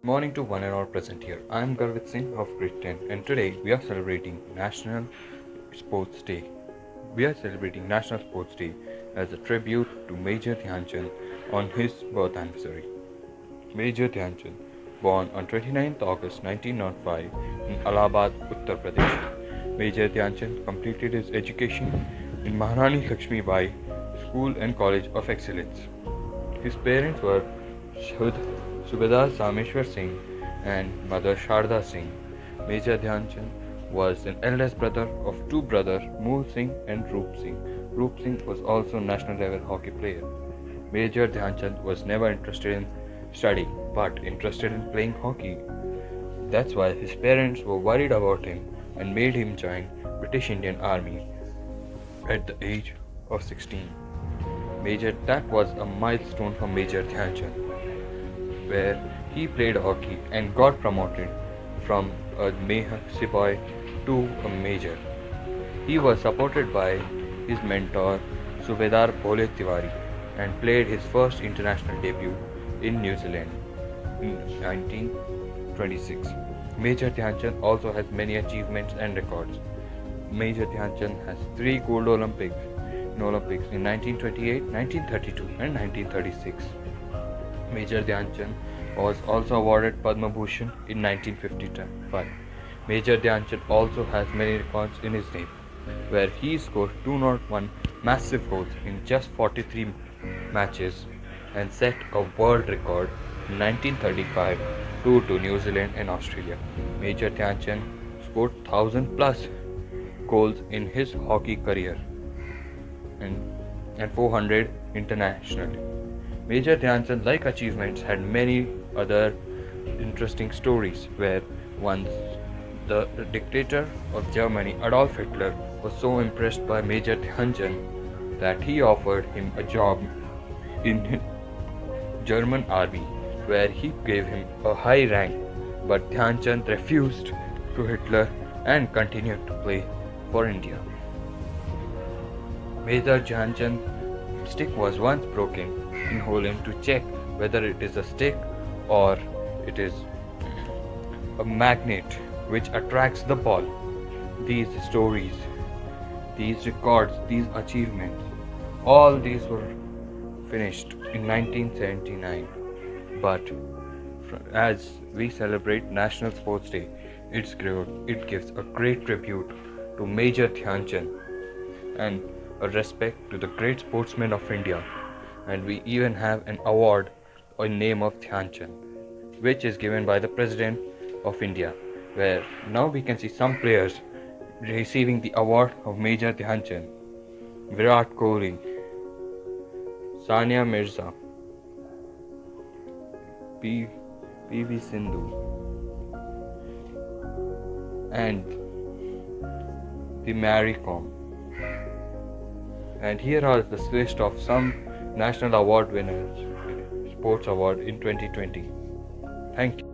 Morning to one and all present here. I am Garvit Singh of Grade 10 and today we are celebrating National Sports Day. We are celebrating National Sports Day as a tribute to Major Dyanchand on his birth anniversary. Major Dyanchand, born on 29th August 1905 in Allahabad, Uttar Pradesh. Major Dyanchand completed his education in Maharani Lakshmi Bai School and College of Excellence. His parents were Subedar Sameshwar Singh and Mother Sharda Singh. Major Dyanchand was an eldest brother of two brothers, Mool Singh and Roop Singh. Roop Singh was also a national level hockey player. Major Dyanchand was never interested in studying but interested in playing hockey. That's why his parents were worried about him and made him join British Indian Army at the age of 16. That was a milestone for Major Dyanchand, where he played hockey and got promoted from a Sepoy to a major. He was supported by his mentor Subedar Bole Tiwari and played his first international debut in New Zealand in 1926. Major Dyanchand also has many achievements and records. Major Dyanchand has 3 gold Olympics in 1928, 1932 and 1936. Major Dyanchand was also awarded Padma Bhushan in 1955. Major Dyanchand also has many records in his name, where he scored 201 massive goals in just 43 matches and set a world record in 1935 to New Zealand and Australia. Major Dyanchand scored 1000 plus goals in his hockey career and 400 internationally. Major Dyanchand, like achievements, had many other interesting stories where once the dictator of Germany, Adolf Hitler, was so impressed by Major Dyanchand that he offered him a job in German army where he gave him a high rank, but Dyanchand refused to Hitler and continued to play for India. Major Dyanchand's stick was once broken in Holland to check whether it is a stick or it is a magnet which attracts the ball. These stories, these records, these achievements, all these were finished in 1979. But as we celebrate National Sports Day, it gives a great tribute to Major Dyanchand and a respect to the great sportsmen of India. And we even have an award in name of Dyanchand, which is given by the President of India, where now we can see some players receiving the award of Major Dyanchand. Virat Kohli, Sania Mirza, PV Sindhu, and the Mary Kom. And here are the list of some national award winners, sports award in 2020. Thank you.